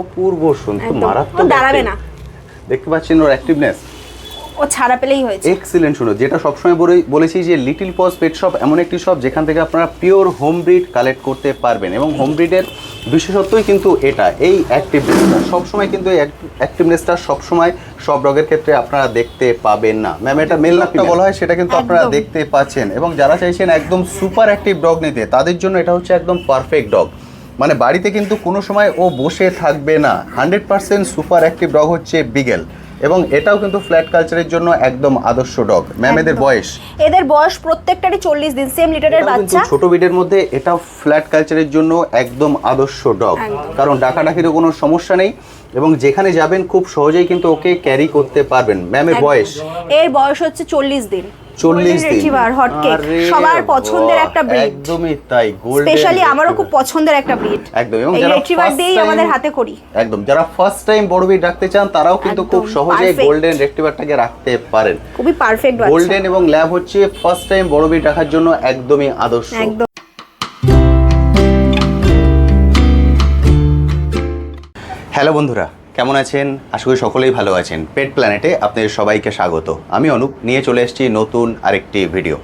অপূর্ব সুন্দর, মারাত্মক দাঁড়াবে না। দেখতে পাচ্ছেন ওর অ্যাক্টিভনেস, ও ছাড়া পেলেই হয়েছে। এক্সিলেন্ট সুন্দর। যেটা সবসময় বলেছি যে লিটল পজ পেট শপ এমন একটি শপ যেখান থেকে আপনারা পিওর হোম ব্রিড কালেক্ট করতে পারবেন, এবং হোম ব্রিডের বিশেষত্বই কিন্তু এটা, এই অ্যাক্টিভনেসটা সবসময় কিন্তু এই অ্যাক্টিভনেসটা সবসময় সব ডগের ক্ষেত্রে আপনারা দেখতে পাবেন না। ম্যাম এটা মেল ডগটা বলা হয়, সেটা কিন্তু আপনারা দেখতে পাচ্ছেন। এবং যারা চাইছেন একদম সুপার অ্যাক্টিভ ডগ নিতে, তাদের জন্য এটা হচ্ছে একদম পারফেক্ট ডগ। মানে বাড়িতে কিন্তু কোনো সময় ও বসে থাকবে না। 100% সুপার অ্যাক্টিভ ডগ হচ্ছে বিগেল, এবং এটাও কিন্তু ফ্ল্যাট কালচারের জন্য একদম আদর্শ ডগ। ম্যাম এদের বয়স প্রত্যেকটারই 40 দিন, সেম লিটারের বাচ্চা। ছোট ব্রিডের মধ্যে এটাও ফ্ল্যাট কালচারের জন্য একদম আদর্শ ডগ, কারণ ডাকাডাকিরও কোনো সমস্যা নেই, এবং যেখানে যাবেন খুব সহজেই কিন্তু ওকে ক্যারি করতে পারবেন। ম্যামের এর বয়স হচ্ছে 40 দিন। 40 দিন, হট কেক, সবার পছন্দের একটা ব্রিড। একদমই তাই, গোল্ডেন, স্পেশালি আমারও খুব পছন্দের একটা ব্রিড। একদম। এবং যারা রিট্রিভার দিয়েই আমাদের হাতে করি। একদম, যারা ফার্স্ট টাইম বড় ব্রিড রাখতে চান তারাও কিন্তু খুব সহজে গোল্ডেন রিট্রিভারটাকে রাখতে পারেন। খুবই পারফেক্ট বাচ্চা। গোল্ডেন এবং ল্যাব হচ্ছে ফার্স্ট টাইম বড় ব্রিড রাখার জন্য একদমই আদর্শ। হ্যালো বন্ধুরা, কেমন আছেন? আশা করি সকলেই ভালো আছেন। পেট প্ল্যানেটে আপনাদের সবাইকে স্বাগত। আমি অনুপ, নিয়ে চলে এসেছি নতুন আরেকটি ভিডিও।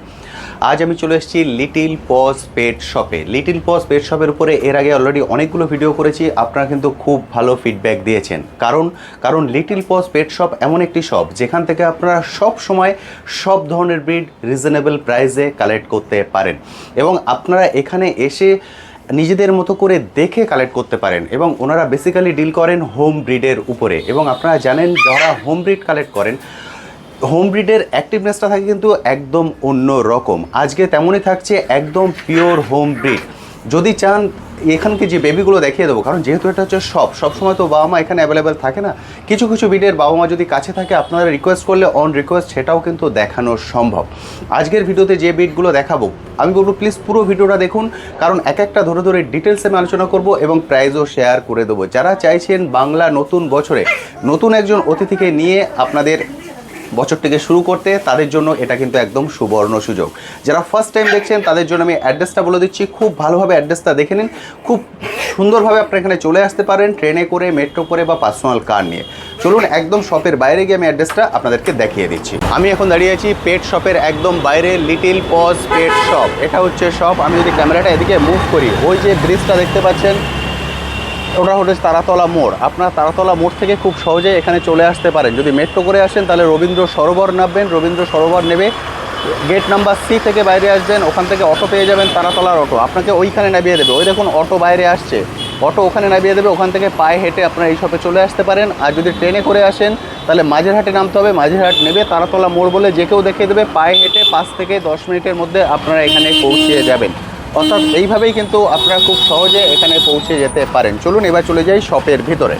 আজ আমি চলে এসেছি লিটল পজ পেট শপে। লিটল পজ পেট শপের উপরে এর আগে অলরেডি অনেকগুলো ভিডিও করেছি, আপনারা কিন্তু খুব ভালো ফিডব্যাক দিয়েছেন। কারণ লিটল পজ পেট শপ এমন একটি শপ যেখান থেকে আপনারা সব সময় সব ধরনের ব্রিড রিজনেবল প্রাইসে কালেক্ট করতে পারেন, এবং আপনারা এখানে এসে নিজেদের মতো করে দেখে কালেক্ট করতে পারেন। এবং ওনারা বেসিক্যালি ডিল করেন হোম ব্রিডের উপরে, এবং আপনারা জানেন যারা হোম ব্রিড কালেক্ট করেন, হোম ব্রিডের অ্যাক্টিভনেসটা থাকে কিন্তু একদম অন্য রকম। আজকে তেমনই থাকছে একদম পিওর হোম ব্রিড। যদি চান এখানকে যে বেবিগুলো দেখিয়ে দেবো, কারণ যেহেতু এটা হচ্ছে সব সময় তো বাবা মা এখানে অ্যাভেলেবেল থাকে না। কিছু ব্রিডের বাবা মা যদি কাছে থাকে, আপনারা রিকোয়েস্ট করলে অন রিকোয়েস্ট সেটাও কিন্তু দেখানো সম্ভব। আজকের ভিডিওতে যে ব্রিডগুলো দেখাবো, আমি বলবো প্লিজ পুরো ভিডিওটা দেখুন, কারণ এক একটা ধরে ডিটেলসে আমি আলোচনা করবো এবং প্রাইসও শেয়ার করে দেবো। যারা চাইছেন বাংলা নতুন বছরে নতুন একজন অতিথিকে নিয়ে আপনাদের বছরটিকে শুরু করতে, তাদের জন্য এটা কিন্তু একদম সুবর্ণ সুযোগ। যারা ফার্স্ট টাইম দেখছেন তাদের জন্য আমি অ্যাড্রেসটা বলে দিচ্ছি, খুব ভালোভাবে অ্যাড্রেসটা দেখে নিন। খুব সুন্দরভাবে আপনারা এখানে চলে আসতে পারেন, ট্রেনে করে, মেট্রো করে বা পার্সোনাল কার নিয়ে। চলুন একদম শপের বাইরে গিয়ে আমি অ্যাড্রেসটা আপনাদেরকে দেখিয়ে দিচ্ছি। আমি এখন দাঁড়িয়ে আছি পেট শপের একদম বাইরে, লিটল পজ পেট শপ। এটা হচ্ছে শপ। আমি যদি ক্যামেরাটা এদিকে মুভ করি, ওই যে ব্রিজটা দেখতে পাচ্ছেন, ওটা হচ্ছে তারাতলা মোড়। আপনার তারাতলা মোড় থেকে খুব সহজে এখানে চলে আসতে পারেন। যদি মেট্রো করে আসেন তাহলে রবীন্দ্র সরোবর নামবেন, রবীন্দ্র সরোবর নেবে গেট নাম্বার সি থেকে বাইরে আসবেন, ওখান থেকে অটো পেয়ে যাবেন, তারাতলার অটো আপনাকে ওইখানে নামিয়ে দেবে। ওই দেখুন অটো বাইরে আসছে, অটো ওখানে নামিয়ে দেবে, ওখান থেকে পায়ে হেঁটে আপনারা এই শপে চলে আসতে পারেন। আর যদি ট্রেনে করে আসেন তাহলে মাঝেরহাটে নামতে হবে, মাঝেরহাট নেবে তারাতলা মোড় বলে যে কেউ দেখিয়ে দেবে, পায়ে হেঁটে 5 থেকে 10 মিনিটের মধ্যে আপনারা এখানে পৌঁছে যাবেন। অর্থাৎ এইভাবেই কিন্তু আপনারা খুব সহজে এখানে পৌঁছে যেতে পারেন। চলুন এবার চলে যাই শপের ভিতরে।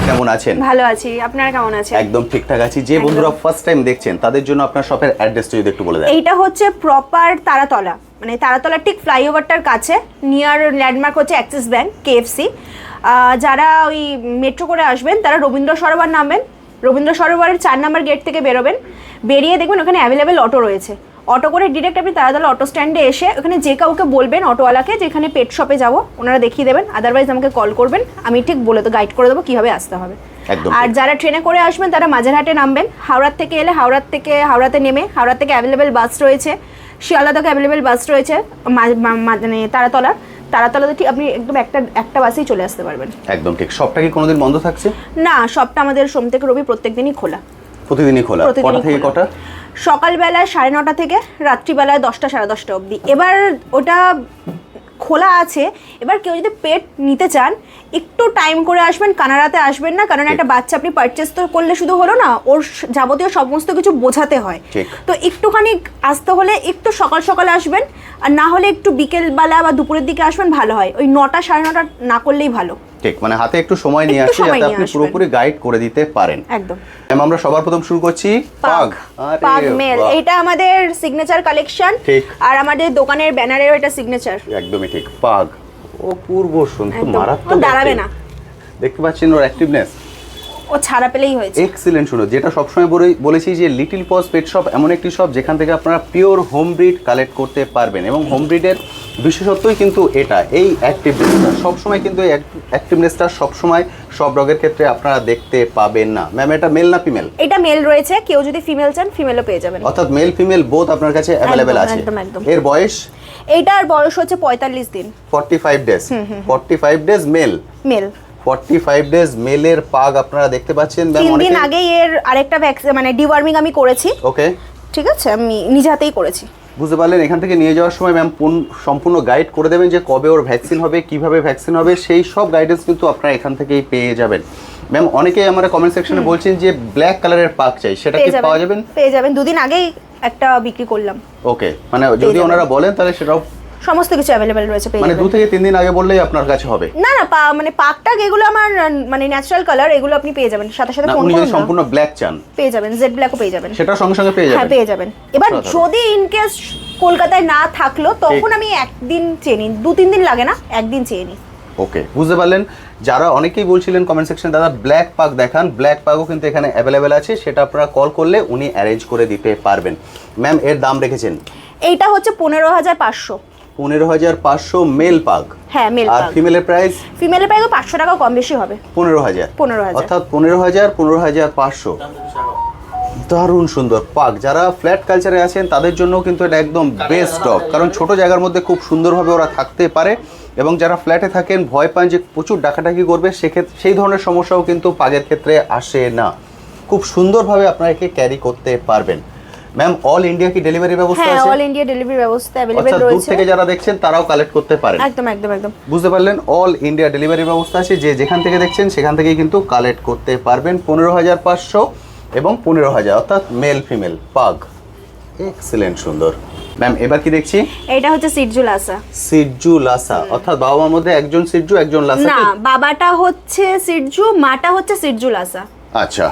কেমন আছেন? ভালো আছি, আপনারা কেমন আছেন? একদম ঠিকঠাক আছি। যে বন্ধুরা ফার্স্ট টাইম দেখছেন তাদের জন্য আপনার শপের অ্যাড্রেসটা যদি একটু বলে দেন। এইটা হচ্ছে প্রপার তারাতলা, মানে তারাতলা ঠিক ফ্লাইওভারটার কাছে, নিয়ার ল্যান্ডমার্ক হচ্ছে অ্যাক্সিস ব্যাংক, কেএফসি। যারা ওই মেট্রো করে আসবেন তারা রবীন্দ্র সরোবর নামবেন, রবীন্দ্র সরোবরের 4 নম্বর গেট থেকে বেরোবেন, বেরিয়ে দেখবেন ওখানে অ্যাভেলেবেল অটো রয়েছে। অটো করে ডিরেক্ট আপনি তারাতলা অটো স্ট্যান্ডে এসে ওখানে যে কাউকে বলবেন অটোওয়ালাকে যে এখানে পেট শপে যাবো, ওনারা দেখিয়ে দেবেন। আদারওয়াইজ আমাকে কল করবেন, আমি ঠিক গাইড করে দেবো কীভাবে আসতে হবে। আর যারা ট্রেনে করে আসবেন তারা মাঝেরহাটে নামবেন। হাওড়ার থেকে এলে হাওড়াতে নেমে, হাওড়া থেকে অ্যাভেলেবেল বাস রয়েছে, শিয়ালদা থেকে অ্যাভেলেবেল বাস রয়েছে, মানে তারাতলাতে ঠিক আপনি একদম একটা বাসেই চলে আসতে পারবেন। একদম ঠিক। শপটা কি কোনোদিন বন্ধ থাকছে? না, শপটা আমাদের সোম থেকে রবি প্রত্যেকদিনই খোলা। প্রতিদিনই খোলা? কটা থেকে কটা? সকালবেলায় 9:30 থেকে রাত্রিবেলায় 10টা 10:30 অবধি। এবার ওটা খোলা আছে। এবার কেউ যদি পেট নিতে চান একটু টাইম করে আসবেন, কানাড়াতে আসবেন না, কারণ একটা বাচ্চা আপনি পারচেস তো করলে শুধু হলো না, ওর যাবতীয় সমস্ত কিছু বোঝাতে হয়। তো একটুখানি আসতে হলে একটু সকাল সকাল আসবেন, আর না হলে একটু বিকেলবেলা বা দুপুরের দিকে আসবেন, ভালো হয়। ওই 9টা 9:30 না করলেই ভালো। ঠিক, মানে হাতে একটু সময় নিয়ে আসি যাতে আপনি পুরোপুরি গাইড করে দিতে পারেন। একদম। আমরা সবার প্রথম শুরু করছি পাগ মেল। এটা আমাদের সিগনেচার কালেকশন, আর আমাদের দোকানের ব্যানারেও এটা সিগনেচার। একদমই ঠিক। পাগ অপূর্ব সুন্দর, মারাত্মক, দাঁড়াবে না। দেখতে পাচ্ছেন ওর অ্যাক্টিভনেস, ও ছাড়া পেলেই হয়েছে। এক্সিলেন্ট শুনো, যেটা সবসময় বলেছি যে লিটল পজ পেট শপ এমন একটি শপ যেখান থেকে আপনারা পিওর হোম ব্রিড কালেক্ট করতে পারবেন, এবং হোম ব্রিডের বিশেষত্বই কিন্তু এটা, এই অ্যাক্টিভনেসটা সবসময় কিন্তু এই অ্যাক্টিভনেসটা সবসময় সব ডগের ক্ষেত্রে আপনারা দেখতে পাবেন না। ম্যাম এটা মেল না ফিমেল? এটা মেল রয়েছে, কেউ যদি ফিমেল চান ফিমেলও পেয়ে যাবেন। অর্থাৎ মেল ফিমেল বোথ আপনার কাছে অ্যাভেলেবেল আছে। একদম একদম। এর বয়স? এইটার বয়স হচ্ছে 45 দিন। 45 days. 45 days mail. Mail 45 days মেলের পাগ আপনারা দেখতে পাচ্ছেন। 3 দিন আগে এর আরেকটা মানে ডিওয়ার্মিং আমি করেছি। ওকে, ঠিক আছে, আমি নিজে হাতেই করেছি। বুঝতে পারলেন? এখান থেকে নিয়ে যাওয়ার সময় ম্যাম সম্পূর্ণ গাইড করে দেবেন যে কবে ওর ভ্যাকসিন হবে, কিভাবে ভ্যাকসিন হবে, সেই সব গাইডেন্স কিন্তু আপনারা এখান থেকেই পেয়ে যাবেন। ম্যাম অনেকেই আমার কমেন্ট সেকশনে বলছেন যে ব্ল্যাক কালারের পাক চাই, সেটা কি পাওয়া যাবেন? পেয়ে যাবেন, দুদিন আগেই একটা বিক্রি করলাম। ওকে, মানে যদি ওনারা বলেন তাহলে সেটাও সমস্ত কিছু অ্যাভেলেবেল রয়েছে, পেয়ে মানে যাবেন। 2 থেকে 3 দিন আগে বললেই আপনার কাছে হবে? না না, মানে পাকটাক এগুলো আমার মানে ন্যাচারাল কালার, এগুলো আপনি পেয়ে যাবেন। সাথে সাথে ফোন উনি করুন যদি না, সম্পূর্ণ ব্ল্যাক চান পেয়ে যাবেন, জেড ব্ল্যাকও পেয়ে যাবেন। সেটা সঙ্গে সঙ্গে পেয়ে যাবেন? হ্যাঁ পেয়ে যাবেন। এবার যদি ইন কেস কলকাতায় না থাকলো তখন আমি একদিন চেয়ে নিই, 2-3 দিন লাগে না, একদিন চেয়ে নিই। ওকে, বুঝতে পারলেন? যারা অনেকেই বলছিলেন কমেন্ট সেকশনে দাদা ব্ল্যাক পাক দেখান, ব্ল্যাক পাকও কিন্তু এখানে অ্যাভেলেবেল আছে, সেটা আপনারা কল করলে উনি অ্যারেঞ্জ করে দিতে পারবেন। ম্যাম এর দাম রেখেছেন? এইটা হচ্ছে 15,500। 15,500 মেল পাক। হ্যাঁ মেল আর পাক। ফিমেলের প্রাইস? ফিমেলের প্রাইস 500 টাকা কম বেশি হবে। 15,000। 15,000। অর্থাৎ 15,000, 15,500। দারুণ সুন্দর পাক। যারা ফ্ল্যাট কালচারে আছেন তাদের জন্য কিন্তু এটা একদম বেস্ট ডগ, কারণ ছোট জায়গার মধ্যে খুব সুন্দরভাবে ওরা থাকতে পারে, এবং যারা ফ্ল্যাটে থাকেন ভয় পান যে প্রচুর ডাকাডাকি করবে, সেক্ষেত্রে সেই ধরনের সমস্যাও কিন্তু পাগের ক্ষেত্রে আসে না। খুব সুন্দরভাবে আপনারা একে ক্যারি করতে পারবেন। ম্যাম অল ইন্ডিয়া কি ডেলিভারি ব্যবস্থা আছে? হ্যাঁ অল ইন্ডিয়া ডেলিভারি ব্যবস্থা अवेलेबल দূর রয়েছে। থেকে যারা দেখছেন তারাও কালেক্ট করতে পারেন? একদম একদম একদম। বুঝতে পারলেন? অল ইন্ডিয়া ডেলিভারি ব্যবস্থা আছে, যে যেখান থেকে দেখছেন সেখান থেকেই কিন্তু কালেক্ট করতে পারবেন। 15,500 এবং 15,000, অর্থাৎ মেল ফিমেল পাগ। এক্সিলেন্ট সুন্দর। ম্যাম এবার কি দেখছি? এটা হচ্ছে সিটজু লাসা। সিটজু লাসা, অর্থাৎ বাবা মার মধ্যে একজন সিটজু একজন লাসা? না, বাবাটা হচ্ছে সিটজু, মাটা হচ্ছে সিটজু লাসা। আচ্ছা,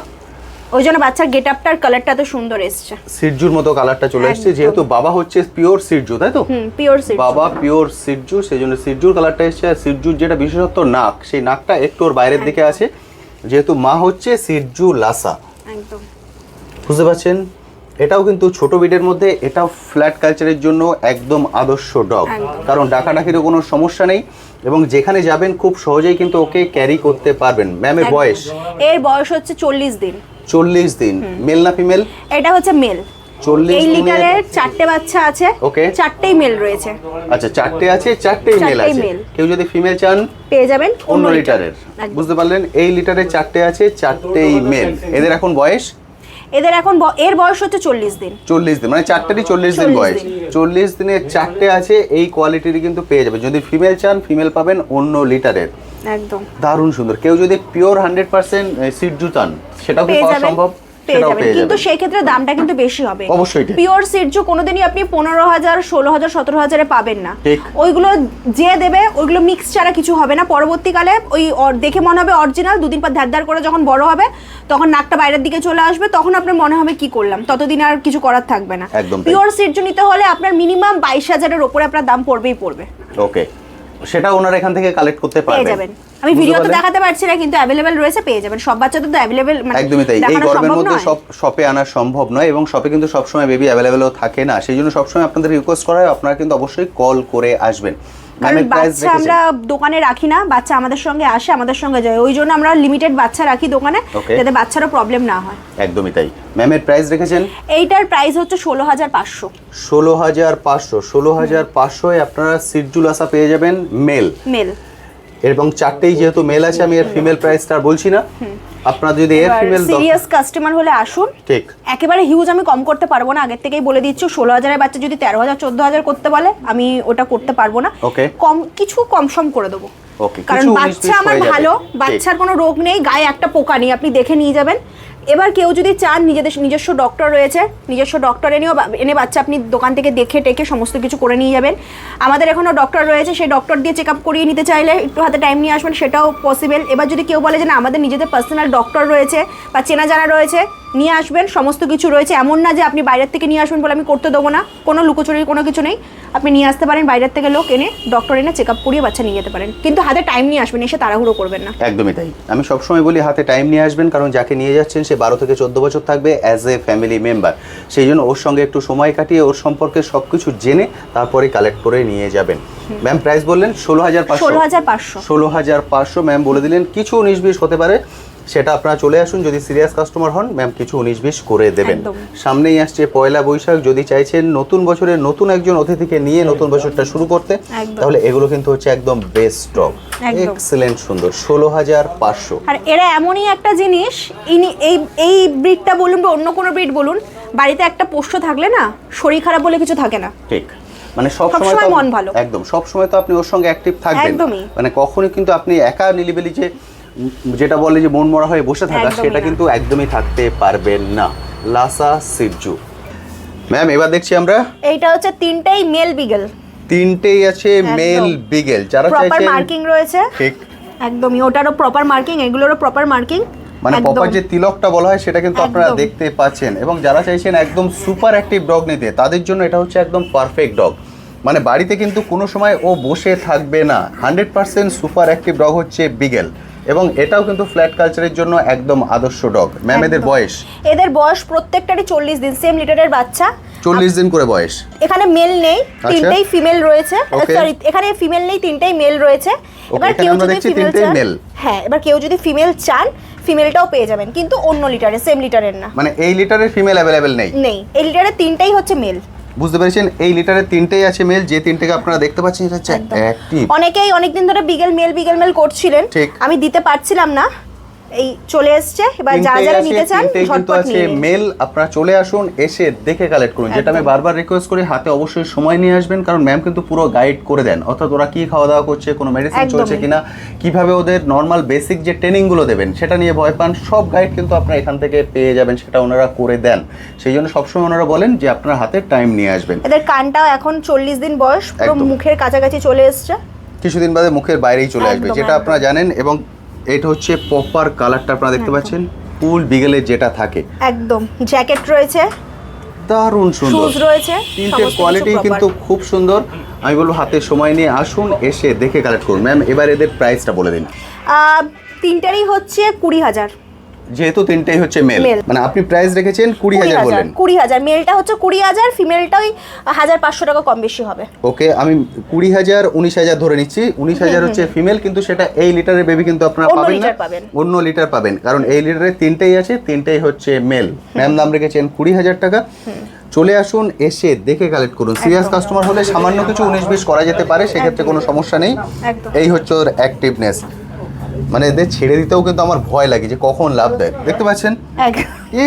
ওই জন্য বাচ্চার গেটআপটার কালারটা তো সুন্দর এসছে, সিটজুর মতো কালারটা চলে এসেছে, একদম। যেহেতু বাবা হচ্ছে পিওর সিটজু, তাই তো? Pure Shih Tzu. বাবা পিওর সিটজু, সেই জন্য সিটজুর কালারটা এসেছে। আর সিটজুর যেটা বিশেষত্ব নাক, সেই নাকটা একটু ওর বাইরের দিকে আছে, যেহেতু মা হচ্ছে সিটজু লাসা। একদম বুঝতে পারছেন? এটাও কিন্তু ছোট ব্রিডের মধ্যে, এটাও ফ্ল্যাট কালচারের জন্য একদম আদর্শ ডগ, কারণ ডাকাডাকিরও কোনো সমস্যা নেই, এবং যেখানে যাবেন খুব সহজেই কিন্তু ওকে ক্যারি করতে পারবেন। ম্যামের বয়স? এর বয়স হচ্ছে 40 দিন। 40 দিন। মেল না ফিমেল? এটা হচ্ছে মেল। 40 এই দিনের। লিটারের 4টে বাচ্চা আছে। ওকে। 4টেই মেল রয়েছে। আচ্ছা, 4টে আছে, 4টেই মেল আছে। male। কেউ যদি ফিমেল চান পেয়ে যাবেন অন্য লিটারের। বুঝতে পারলেন? এই লিটারে 4টে আছে, 4টেই মেল। এদের এখন বয়স? এদের এখন এর বয়স হচ্ছে 40 দিন। 40 দিন, মানে 4টেরই 40 দিন 40 বয়স। দিন। 40 দিনে 4টে আছে, এই কোয়ালিটির কিন্তু পেয়ে যাবে। যদি ফিমেল চান ফিমেল পাবেন অন্য লিটারের। একদম দারুণ সুন্দর। কেউ যদি পিওর 100% সিটজু চান সেটাও কি পেয়ে পাওয়া যাবেন, সম্ভব? পেয়ে সেটাও যাবেন, পেয়ে কিন্তু যাবেন। সেই ক্ষেত্রে দামটা কিন্তু বেশি হবে। অবশ্যই ঠিক। পিওর সিটজু কোনোদিনই আপনি 15,000, 16,000, 17,000 পাবেন না। ঠিক। ওইগুলো যে দেবে ওইগুলো মিক্স ছাড়া কিছু হবে না। পরবর্তীকালে ওই দেখে মনে হবে অরিজিনাল, দুদিন পর ধ্যার করে যখন বড় হবে তখন নাকটা বাইরের দিকে চলে আসবে, তখন আপনার মনে হবে কি করলাম, ততদিন আর কিছু করার থাকবে না। একদম তাই। পিওর সিটজু নিতে হলে আপনার মিনিমাম 22,000-এর উপরে আপনার দাম পড়বেই পড়বে। ওকে, সেটা ওনারা এখান থেকে কালেক্ট করতে পেয়ে পারবেন। যাবেন। আমি বুঝতে ভিডিওতে পারলেন? দেখাতে পারছি না, কিন্তু অ্যাভেলেবেল রয়েছে, পেয়ে যাবেন। সব বাচ্চাদের তো অ্যাভেলেবেল মানে একদমই তাই। এই দেখানো গরমের সম্ভব মধ্যে নয়। সব শপে আনা সম্ভব নয়, এবং শপে কিন্তু সবসময় বেবি অ্যাভেলেবেলও থাকে না, সেই জন্য সবসময় আপনাদের রিকোয়েস্ট করা হয় আপনারা কিন্তু অবশ্যই কল করে আসবেন। কারণ ম্যামের প্রাইস বাচ্চা আমরা দোকানে রাখি না, বাচ্চা আমাদের সঙ্গে আসে, আমাদের সঙ্গে যায়, ওই জন্য আমরা লিমিটেড বাচ্চা রাখি দোকানে, Okay. যাতে বাচ্চারও প্রবলেম না হয়। একদমই তাই। ম্যামের প্রাইস রেখেছেন? এইটার প্রাইস হচ্ছে 16,500। 16,500। 16,500 এ আপনারা সিটজু লাসা পেয়ে যাবেন মেল। মেল। এবং 4টেই যেহেতু মেল আছে, আমি এর ফিমেল প্রাইসটা আর বলছি না। আপনারা যদি এর ফিমেল সিরিয়াস কাস্টমার হলে আসুন। ঠিক। একেবারে হিউজ আমি কম করতে পারবো না, আগের থেকেই বলে দিচ্ছি। 16,000-এর বাচ্চা যদি 13,000, 14,000 করতে বলে আমি ওটা করতে পারবো না। Okay. কিছু কম সম করে দেবো। ওকে, কারণ কিছু বাচ্চা 19-20 আমার হয়ে যাবে। ভালো, ঠিক। বাচ্চার কোনো রোগ নেই, গায়ে একটা পোকা নেই, আপনি দেখে নিয়ে যাবেন। এবার কেউ যদি চান নিজস্ব ডক্টর রয়েছে, নিজস্ব ডক্টর এনে বাচ্চা আপনি দোকান থেকে দেখে টেকে সমস্ত কিছু করে নিয়ে যাবেন। আমাদের এখনও ডক্টর রয়েছে, সেই ডক্টর দিয়ে চেক আপ করিয়ে নিতে চাইলে একটু হাতে টাইম নিয়ে আসবেন, সেটাও পসিবল। এবার যদি কেউ বলে যে না আমাদের নিজেদের পার্সোনাল ডক্টর রয়েছে বা চেনা জানা রয়েছে, নিয়ে আসবেন, সমস্ত কিছু রয়েছে। এমন না যে আপনি বাইরের থেকে নিয়ে আসবেন বলে আমি করতে দেবো না, কোনো লুকোচুরির কোনো কিছু নেই। আপনি নিয়ে আসতে পারেন বাইরের থেকে লোক এনে, ডক্টর এনে চেক আপ করিয়ে বাচ্চা নিয়ে যেতে পারেন, কিন্তু হাতে টাইম নিয়ে আসবেন, এসে তাড়াহুড়ো করবেন না। একদমই তাই, আমি সবসময় বলি হাতে টাইম নিয়ে আসবেন, কারণ যাকে নিয়ে যাচ্ছেন সে 12 থেকে 14 বছর থাকবে অ্যাজ এ ফ্যামিলি মেম্বার। সেই জন্য ওর সঙ্গে একটু সময় কাটিয়ে ওর সম্পর্কে সব কিছু জেনে তারপরে কালেক্ট করে নিয়ে যাবেন। ম্যাম প্রাইস বললেন 16,500। 16,500 ম্যাম বলে দিলেন। কিছু 19-20 হতে পারে, সেটা আপনারা চলে আসুন, যদি সিরিয়াস কাস্টমার হন ম্যাম কিছু 19-20 করে দেবেন। সামনেই আসছে পয়লা বৈশাখ, যদি চাইছেন নতুন বছরে নতুন একজন অতিথিকে নিয়ে নতুন বছরটা শুরু করতে, তাহলে এগুলো কিন্তু হচ্ছে একদম বেস্ট স্টক, এক্সেলেন্ট সুন্দর। 16,500। আর এরা এমনই একটা জিনিস, এই ব্রিডটা বলুন বা অন্য কোনো ব্রিড বলুন, বাড়িতে একটা পোষ্য থাকলে না শরীর খারাপ বলে কিছু থাকে না। ঠিক, মানে সব সময় মন ভালো, একদম সব সময় তো আপনি ওর সঙ্গে অ্যাক্টিভ থাকবেন, মানে কখনোই কিন্তু আপনি একা নিলিবিলি যে যেটা বলে যে মন মরা হয়ে বসে থাকা, সেটা কিন্তু একদমই থাকতে পারবেন না। লাসা সিরজু ম্যাম এবার দেখছি আমরা, এইটা হচ্ছে তিনটেই মেল বিগেল, তিনটেই আছে মেল বিগেল, যারা চাইছেন প্রপার মার্কিং রয়েছে। ঠিক, একদমই ওটারও প্রপার মার্কিং, এগুলোরও প্রপার মার্কিং, মানে প্রপার যে তিলকটা বলা হয় সেটা কিন্তু আপনারা দেখতে পাচ্ছেন। এবং যারা চাইছেন একদম সুপার অ্যাক্টিভ ডগ নিতে, তাদের জন্য এটা হচ্ছে একদম পারফেক্ট ডগ। মানে বাড়িতে কিন্তু কোনো সময় ও বসে থাকবে না, 100% সুপার অ্যাক্টিভ ডগ হচ্ছে বিগেল। এবং এটাও কিন্তু ফ্ল্যাট কালচারের জন্য একদম আদর্শ ডগ। ম্যাম এদের বয়স প্রত্যেকটারই 40 দিন, সেম লিটারের বাচ্চা, 40 দিন করে বয়স। এখানে মেল নেই, তিনটেই ফিমেল রয়েছে। সরি, এখানে ফিমেল নেই, তিনটেই মেল রয়েছে। এবার কেউ যদি ফিমেল চান, হ্যাঁ এবার কেউ যদি ফিমেল চান, ফিমেলটাও পেয়ে যাবেন, কিন্তু অন্য লিটারে, সেম লিটারের না। মানে এই লিটারের ফিমেল অ্যাভেলেবেল নেই, এই লিটারে তিনটেই হচ্ছে মেল। বুঝতে পেরেছেন, এই লিটারে তিনটেই আছে মেল। যে তিনটেকে আপনারা দেখতে পাচ্ছেন এটা হচ্ছে অ্যাক্টিভ। অনেকেই অনেকদিন ধরে বিগেল মেল করছিলেন, আমি দিতে পারছিলাম না, এই চলে এসেছে। এবার যারা যারা নিতে চান ঝটপট নিয়ে মেল আপনারা চলে আসুন, এসে দেখে কালেক্ট করুন। যেটা আমি বারবার রিকোয়েস্ট করি, হাতে অবশ্যই সময় নিয়ে আসবেন, কারণ ম্যাম কিন্তু পুরো গাইড করে দেন, অর্থাৎ ওরা কি খাওয়া দাওয়া করছে, কোনো মেডিসিন চলছে কিনা, কিভাবে ওদের নর্মাল বেসিক যে ট্রেনিংগুলো দেবেন সেটা নিয়ে ভয় পান, সব গাইড কিন্তু আপনারা এখান থেকে পেয়ে যাবেন, সেটা ওনারা করে দেন। সেই জন্য সবসময় ওনারা বলেন যে আপনার হাতে টাইম নিয়ে আসবেন। এদের কানটাও এখন 40 দিন বয়স, পুরো মুখের কাছাকাছি চলে এসছে, কিছুদিন বাদে মুখের বাইরেই চলে আসবে, যেটা আপনারা জানেন। এবং এটা হচ্ছে প্রপার কালারটা আপনারা দেখতে পাচ্ছেন, ফুল বিগেলের যেটা থাকে, একদম জ্যাকেট রয়েছে, দারুণ সুন্দর শুজ রয়েছে, তিনটের কোয়ালিটি কিন্তু খুব সুন্দর। আমি বলবো হাতে সময় নিয়ে আসুন, এসে দেখে কালেক্ট করুন। ম্যাম এবার এদের প্রাইসটা বলে দিন। তিনটারই হচ্ছে 20,000, যেহেতু তিনটেই হচ্ছে মেল, মানে আপনি প্রাইস রেখেছেন 20,000 বলেন। 20,000, মেলটা হচ্ছে 20,000, ফিমেলটাই 1,500 টাকা কম বেশি হবে। ওকে, আমি 20,000 19,000 ধরে নিচ্ছি। 19,000 হচ্ছে ফিমেল, কিন্তু সেটা এই লিটারের বেবি কিন্তু আপনারা পাবেন না, অন্য লিটার পাবেন, কারণ এই লিটারে তিনটেই আছে, তিনটেই হচ্ছে মেল। ম্যাম দাম রেখেছেন 20,000 টাকা। চলে আসুন, এসে দেখে কালেক্ট করুন। সিরিয়াস কাস্টমার হলে সামান্য কিছু 19-20 করা যেতে পারে, সেক্ষেত্রে কোনো সমস্যা নেই। এই হচ্ছে ওর অ্যাক্টিভনেস, মানে এদের ছেড়ে দিতেও কিন্তু আমার ভয় লাগে যে কখন লাভ দেয়। দেখতে পাচ্ছেন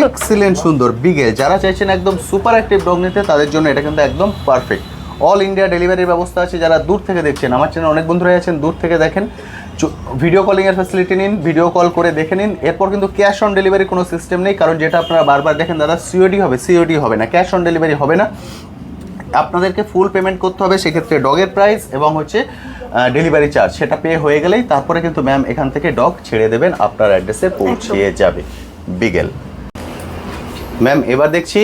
এক্সিলেন্ট সুন্দর বিগেল। যারা চাইছেন একদম সুপার অ্যাক্টিভ ডগ নিতে, তাদের জন্য এটা কিন্তু একদম পারফেক্ট। অল ইন্ডিয়া ডেলিভারির ব্যবস্থা আছে। যারা দূর থেকে দেখছেন, আমার চ্যানেল অনেক বন্ধুরাই আছেন দূর থেকে দেখেন, ভিডিও কলিংয়ের ফ্যাসিলিটি নিন, ভিডিও কল করে দেখে নিন। এরপর কিন্তু ক্যাশ অন ডেলিভারি কোনো সিস্টেম নেই, কারণ যেটা আপনারা বারবার দেখেন দাদা সিওডি হবে না, ক্যাশ অন ডেলিভারি হবে না, আপনাদেরকে ফুল পেমেন্ট করতে হবে। সেক্ষেত্রে ডগের প্রাইস এবং হচ্ছে ডেলিভারি চার্জ সেটা পে হয়ে গেলেই তারপরে কিন্তু ম্যাম এখান থেকে ডগ ছেড়ে দেবেন, আপনার অ্যাড্রেসে পৌঁছিয়ে যাবে বিগেল। ম্যাম এবার দেখছি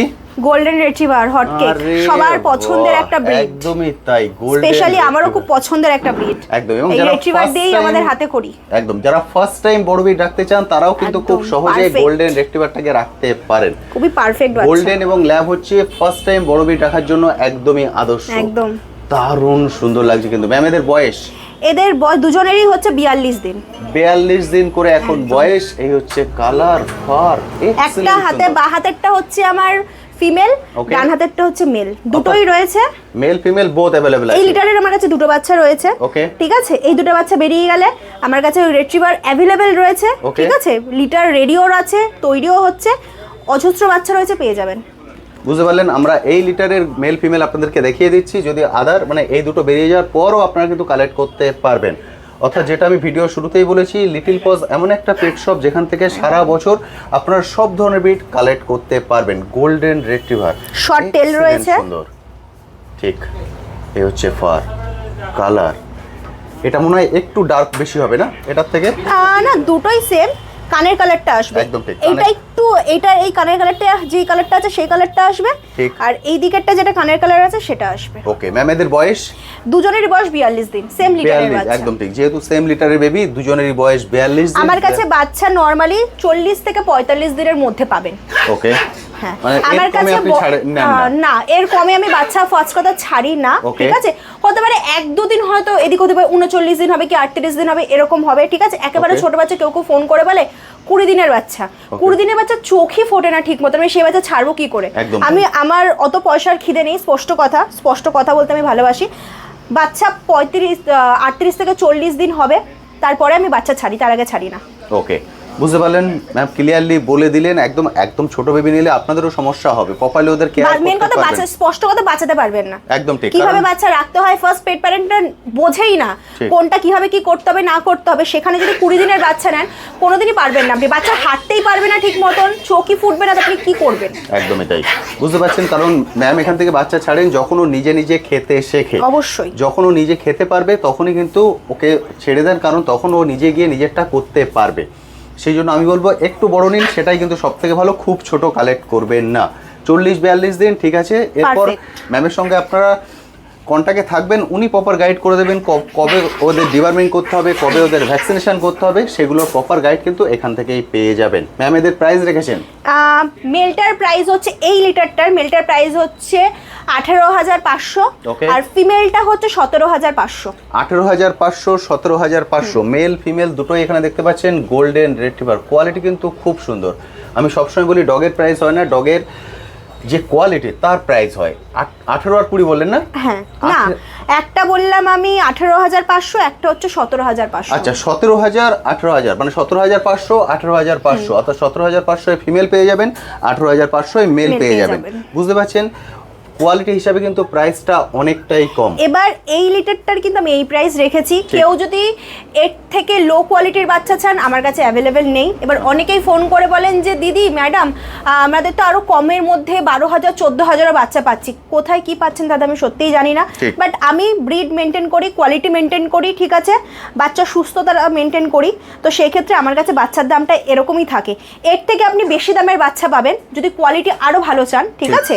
গোল্ডেন রিট্রিভার, হট কেক, সবার পছন্দের একটা ব্রিড। একদমই তাই, গোল্ডেন, স্পেশালি আমারও খুব পছন্দের একটা ব্রিড। একদম, এবং যারা রিট্রিভার দেই আমাদের হাতে করি, একদম যারা ফার্স্ট টাইম বড় ব্রিড রাখতে চান, তারাও কিন্তু খুব সহজে গোল্ডেন রিট্রিভারটাকে রাখতে পারেন। খুবই পারফেক্ট বাচ্চা। গোল্ডেন এবং ল্যাব হচ্ছে ফার্স্ট টাইম বড় ব্রিড রাখার জন্য একদমই আদর্শ, একদম দারুণ সুন্দর লাগছে। কিন্তু ম্যাম এদের বয়স দুজনেরই হচ্ছে 42 দিন, 42 দিন করে এখন বয়স। এই হচ্ছে কালার ফার, একটা হাতে বা হাতেরটা হচ্ছে আমার ফিমেল, ডান হাতেরটা হচ্ছে মেল, দুটোই রয়েছে, মেল ফিমেল বোথ अवेलेबल আছে। এই লিটারের আমার কাছে দুটো বাচ্চা রয়েছে, ঠিক আছে। এই দুটো বাচ্চা বেরিয়ে গেলে আমার কাছে রিট্রিভার अवेलेबल রয়েছে, ঠিক আছে। লিটার রেডিওর আছে, তৈরিও হচ্ছে, অজস্র বাচ্চা রয়েছে, পেয়ে যাবেন। বুঝতে পারলেন, আমরা এই লিটারের মেল ফিমেল আপনাদেরকে দেখিয়ে দিচ্ছি। যদি আদার মানে এই দুটো বেরিয়ে যাওয়ার পরও আপনারা কিন্তু কালেক্ট করতে পারবেন। অর্থাৎ যেটা আমি ভিডিও শুরুতেই বলেছি, লিটল পজ এমন একটা পেট শপ যেখান থেকে সারা বছর আপনারা সব ধরনের ব্রিড কালেক্ট করতে পারবেন। গোল্ডেন রিট্রিভার, শর্ট টেল রয়েছে, সুন্দর, ঠিক। এই হচ্ছে ফার কালার, এটা মনে হয় একটু ডার্ক বেশি হবে না এটার থেকে? না, দুটোই সেম। কানের কালারটা আসবে একদম ঠিক, এইটা একটু, এইটা এই কানের কালারটা যে কালারটা আছে সেই কালারটা আসবে, ঠিক। আর এই দিকেরটা যেটা কানের কালার আছে সেটা আসবে। ওকে ম্যাম, এদের বয়স? দুজনেরই বয়স 42 দিন, সেম লিটারের 42, বাচ্চা। একদম ঠিক, যেহেতু সেম লিটারের বেবি, দুজনেরই বয়স 42 দিন। আমার কাছে বাচ্চা নরমালি 40 থেকে 45 দিনের মধ্যে পাবেন। ওকে, হ্যাঁ, মানে আমার কাছে না, এর কমে আমি বাচ্চা ফার্স্ট কথা ছাড়ি না, ঠিক আছে? হতে পারে 1-2 দিন হয়তো এদিক হতে পারে, 39 দিন হবে কি 38 দিন হবে, এরকম হবে, ঠিক আছে? একেবারে ছোট বাচ্চা কেউ ফোন করে বলে 20 দিনের বাচ্চা, 20 দিনের বাচ্চা চোখই ফোটে না ঠিক মতো, আমি সেই বাচ্চা ছাড়বো কি করে? আমি, আমার অত পয়সার খিদে নেই, স্পষ্ট কথা বলতে আমি ভালোবাসি। বাচ্চা 38 থেকে 40 দিন হবে, তারপরে আমি বাচ্চা ছাড়ি, তার আগে ছাড়ি না। ওকে, বুঝতে পারলেন ম্যাম, ক্লিয়ারলি বলে দিলেন। একদম একদম ছোট বেবি নিলে আপনাদেরও সমস্যা হবে, প্রপারলি ওদের কেয়ার করতে মেন কথা, পারবেন। বাচ্চা স্পষ্ট কথা বাঁচাতে পারবেন না, একদম ঠিক। কিভাবে বাচ্চা রাখতে হয় ফার্স্ট পেট প্যারেন্টরা বোঝেই না, কোনটা কিভাবে কি করতে হবে না করতে হবে। সেখানে যদি 20 দিনের বাচ্চা নেন, কোনোদিনই পারবেন না আপনি, বাচ্চা হাঁটতেই পারবে না ঠিক মতন, চোখই ফুটবে না, আপনি কি করবেন? একদমই তাই, বুঝতে পারছেন। কারণ ম্যাম এখান থেকে বাচ্চা ছাড়েন যখন ও নিজে নিজে খেতে শেখে, অবশ্যই যখন ও নিজে খেতে পারবে তখনই কিন্তু ওকে ছেড়ে দেন, কারণ তখন ও নিজে গিয়ে নিজেরটা করতে পারবে। সেই জন্য আমি বলবো একটু বড় নিন, সেটাই কিন্তু সব থেকে ভালো, খুব ছোট কালেক্ট করবেন না। 40-42 দিন, ঠিক আছে। এরপর ম্যামের সঙ্গে আপনারা কন্ট্যাক্টে থাকবেন, উনি প্রপার গাইড করে দেবেন কবে ওদের ডিওয়ার্মিং করতে হবে, কবে ওদের ভ্যাকসিনেশন করতে হবে, সেগুলোর প্রপার গাইড কিন্তু এখান থেকেই পেয়ে যাবেন। ম্যাম এদের প্রাইস রেখেছেন? মেলটার প্রাইস হচ্ছে, এই লিটারটার মেলটার প্রাইস হচ্ছে 18,500, আর ফিমেলটা হচ্ছে 17,500। 18,500, 17,500, মেল ফিমেল দুটোই এখানে দেখতে পাচ্ছেন। গোল্ডেন রিট্রিভার, কোয়ালিটি কিন্তু খুব সুন্দর। আমি সবসময় বলি ডগের প্রাইস হয় না, ডগের যে কোয়ালিটি তার প্রাইস হয়। 18 আর 20 বললেন না? হ্যাঁ, না, একটা বললাম আমি 18,500, একটা হচ্ছে 17,500। আচ্ছা, 17,000, 18,000, মানে 17,500, 18,500, অর্থাৎ 17,500 ফিমেল পেয়ে যাবেন, 18,500 মেল পেয়ে যাবেন। বুঝতে পারছেন, কোয়ালিটি হিসাবে কিন্তু প্রাইসটা অনেকটাই কম। এবার এই লিটারটার কিন্তু আমি এই প্রাইস রেখেছি, কেউ যদি এর থেকে লো কোয়ালিটির বাচ্চা চান আমার কাছে অ্যাভেলেবেল নেই। এবার অনেকেই ফোন করে বলেন যে দিদি ম্যাডাম আমাদের তো আরও কমের মধ্যে 12,000 14,000 বাচ্চা পাচ্ছি, কোথায় কি পাচ্ছেন দাদা আমি সত্যিই জানি না, বাট আমি ব্রিড মেনটেন করি, কোয়ালিটি মেনটেন করি, ঠিক আছে, বাচ্চা সুস্থতা মেনটেন করি, তো সেই ক্ষেত্রে আমার কাছে বাচ্চার দামটা এরকমই থাকে। এর থেকে আপনি বেশি দামের বাচ্চা পাবেন যদি কোয়ালিটি আরও ভালো চান, ঠিক আছে,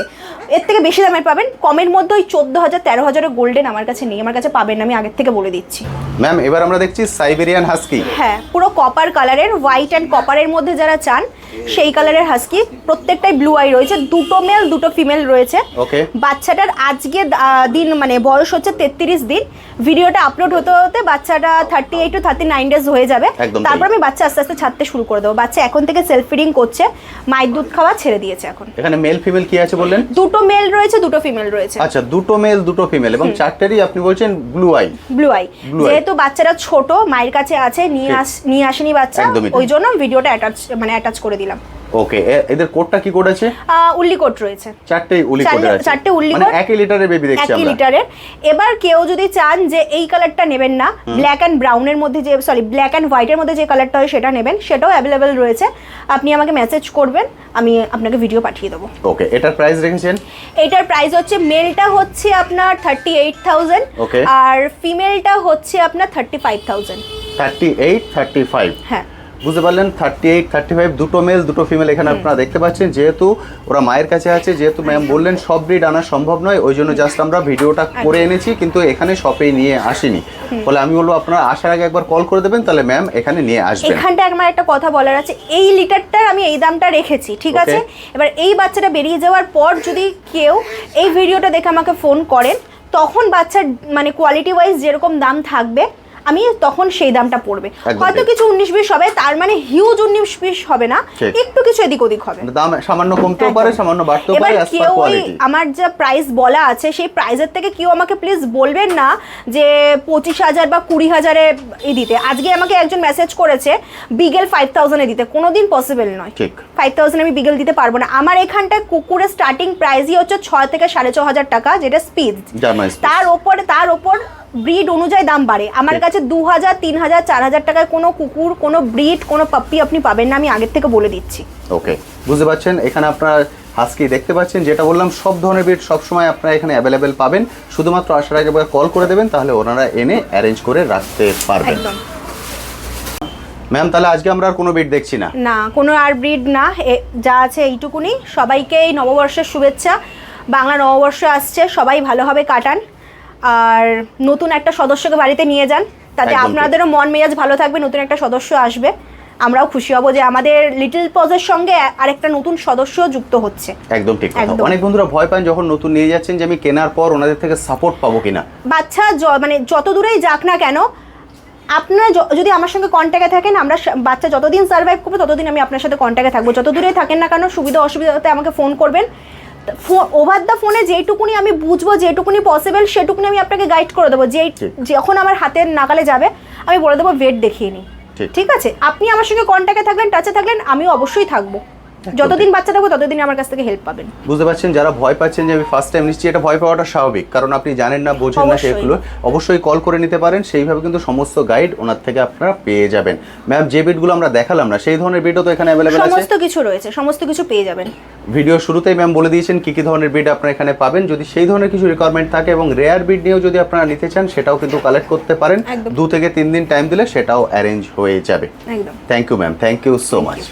এর থেকে বেশি দামের পাবেন। কমের মধ্যে ওই 14,000 13,000 গোল্ডেন আমার কাছে নেই, আমার কাছে পাবেন না, আমি আগের থেকে বলে দিচ্ছি। ম্যাম এবার আমরা দেখছি সাইবেরিয়ান হাস্কি। হ্যাঁ, পুরো কপার কালারের, হোয়াইট অ্যান্ড কপারের মধ্যে যারা চান সেই কালারের হাস্কি, প্রত্যেকটাই ব্লু আই রয়েছে, দুটো মেল দুটো ফিমেল রয়েছে। ওকে, বাচ্চাটার আজকে দিন মানে বয়স হচ্ছে 33 দিন, ভিডিওটা আপলোড হতে হতে বাচ্চাটা 38 to 39 ডেজ হয়ে যাবে, তারপর আমি বাচ্চা আস্তে আস্তে ছাড়তে শুরু করে দেবো। বাচ্চা এখন থেকে সেলফ ফিডিং করছে, মায়ের দুধ খাওয়া ছেড়ে দিয়েছে এখন। এখানে মেল ফিমেল কি আছে বললেন? দুটো মেল রয়েছে দুটো ফিমেল রয়েছে। আচ্ছা, দুটো মেল দুটো ফিমেল, এবং চারটেরই আপনি বলছেন ব্লু আই। ব্লু আই, যেহেতু বাচ্চারা ছোট মায়ের কাছে আছে, নিয়ে আসেনি বাচ্চা, ওই জন্য ভিডিওটা অ্যাটাচ করে দিলাম। ওকে, এদের কোডটা কি কোড আছে? উল্লি কোড রয়েছে, চারটেই উল্লি কোড আছে, চারটে উল্লি কোড, মানে একই লিটারের বেবি দেখছি আমরা, একই লিটারের। এবার কেউ যদি চান যে এই কালারটা নেবেন না, ব্ল্যাক এন্ড ব্রাউনের মধ্যে যে ব্ল্যাক এন্ড হোয়াইটের মধ্যে যে কালারটা হয় সেটা নেবেন, সেটাও অ্যাভেলেবেল রয়েছে, আপনি আমাকে মেসেজ করবেন, আমি আপনাকে ভিডিও পাঠিয়ে দেবো। ওকে, এটার প্রাইস রেখেছেন? এটার প্রাইস হচ্ছে, মেলটা হচ্ছে আপনার 38,000, আর ফিমেলটা হচ্ছে আপনার 35,000। 38, 35, হ্যাঁ, বুঝতে পারলেন, 38, 35, দুটো মেল দুটো ফিমেল এখানে আপনারা দেখতে পাচ্ছেন। যেহেতু ওরা মায়ের কাছে আছে, যেহেতু ম্যাম বললেন সব ব্রিড আনা সম্ভব নয়, ওই জন্য জাস্ট আমরা ভিডিওটা করে এনেছি, কিন্তু এখানে শপে নিয়ে আসিনি। বলে আমি বলবো আপনারা আসার আগে একবার কল করে দেবেন, তাহলে ম্যাম এখানে নিয়ে আসবেন। এখানটা আমার একটা কথা বলার আছে, এই লিটারটার আমি এই দামটা রেখেছি, ঠিক আছে। এবার এই বাচ্চাটা বেরিয়ে যাওয়ার পর যদি কেউ এই ভিডিওটা দেখে আমাকে ফোন করেন, তখন বাচ্চার মানে কোয়ালিটি ওয়াইজ যেরকম দাম থাকবে আমি তখন সেই দামটা পড়বে, হয়তো কিছু 19-20 হবে, তার মানে হিউজ 19-20 হবে না, একটু কিছু এদিক ওদিক হবে, দাম সামান্য কমতেও পারে, সামান্য বাড়তেও পারে। এবার কেউ আমার যা প্রাইস বলা আছে সেই প্রাইসের থেকে কেউ আমাকে প্লিজ বলবেন না যে 25,000 বা 20,000-এ দিতে। আজকে আমাকে একজন মেসেজ করেছে বিগেল 5,000-এ দিতে, কোনোদিন পসিবল নয়, ঠিক 5,000 আমি বিগেল দিতে পারবো না। আমার এখানটায় কুকুরের স্টার্টিং প্রাইসই হচ্ছে 6 থেকে 6,500 টাকা, যেটা স্পিড, তার ওপর ব্রিড অনুযায়ী দাম বাড়ে। আমার কাছে 2000, 3000, 4000 টাকায় কোনো কুকুর, কোনো ব্রিড, কোনো পাপ্পি আপনি পাবেন না, আমি আগের থেকে বলে দিচ্ছি। ওকে, বুঝতে পারছেন। এখানে আপনারা হাস্কি দেখতে পাচ্ছেন, যেটা বললাম সব ধরনের ব্রিড সবসময় আপনারা এখানে অ্যাভেলেবেল পাবেন। শুধুমাত্র আসার আগে কল করে দেবেন, তাহলে ওনারা এনে অ্যারেঞ্জ করে রাখতে পারবেন। একদম ম্যাম, তাহলে আজকে আমরা আর কোনো ব্রিড দেখছি না? না, কোনো আর ব্রিড না, যা আছে এইটুকুনি। সবাইকে এই নববর্ষের শুভেচ্ছা। বাংলা নববর্ষ আসছে, সবাই ভালোভাবে কাটান, আর নতুন একটা সদস্যকে বাড়িতে নিয়ে যান, তাতে একদম ঠিক। আপনাদেরও মন মেজাজ ভালো থাকবে। নতুন একটা সদস্য আসবে, আমরাও খুশি হব যে আমাদের লিটল পজের সঙ্গে আরেকটা নতুন সদস্য যুক্ত হচ্ছে। একদম ঠিক কথা। একদম। অনেক বন্ধুরা ভয় পান যখন নতুন নিয়ে যাচ্ছেন, যে আমি কেনার পর ওনাদের থেকে সাপোর্ট পাবো কিনা। বাচ্চা মানে যত দূরেই যাক না কেন, আপনারা যদি আমার সঙ্গে কন্ট্যাক্টে থাকেন, আমরা বাচ্চা যতদিন সার্ভাইভ করবে ততদিন আমি আপনার সাথে কন্ট্যাক্টে থাকবো। যত দূরেই থাকেন না কেন, সুবিধা অসুবিধাতে আমাকে ফোন করবেন। ওভার দ্য ফোনে যেটুকুনি আমি বুঝবো, যেটুকুনি পসিবল, সেটুকুনি আমি আপনাকে গাইড করে দেবো। যখন আমার হাতের নাগালে যাবে আমি বলে দেবো ওয়েট দেখিয়ে নিই, ঠিক আছে? আপনি আমার সঙ্গে কন্ট্যাক্টে থাকলেন, টাচে থাকলেন, আমিও অবশ্যই থাকবো। যতদিন বাচ্চা থাকবো ততদিন আমার কাছ থেকে হেল্প পাবেন। বুঝতে পারছেন, যারা ভয় পাচ্ছেন যে আমি ফার্স্ট টাইম নিচ্ছি, এটা ভয় পাওয়াটা স্বাভাবিক, কারণ আপনি জানেন না, বোঝেন না অবশ্যই। সেগুলো। অবশ্যই কল করে নিতে পারেন, সেইভাবে কিন্তু সমস্ত গাইড ওনার থেকে আপনারা পেয়ে যাবেন। ম্যাম, যে বিটগুলো আমরা দেখালাম না, সেই ধরনের বিটও তো এখানে অ্যাভেলেবেল আছে? সমস্ত কিছু রয়েছে, সমস্ত কিছু পেয়ে যাবেন। ভিডিও শুরুতেই ম্যাম বলে দিয়েছেন কি কি ধরনের বিট আপনারা এখানে পাবেন। যদি সেই ধরনের কিছু রিকোয়ারমেন্ট থাকে এবং রেয়ার বিট নিয়েও যদি আপনারা নিতে চান, সেটাও কিন্তু কালেক্ট করতে পারেন। একদম। 2 থেকে 3 দিন টাইম দিলে সেটাও অ্যারেঞ্জ হয়ে যাবে। একদম। Thank you ma'am, thank you so much.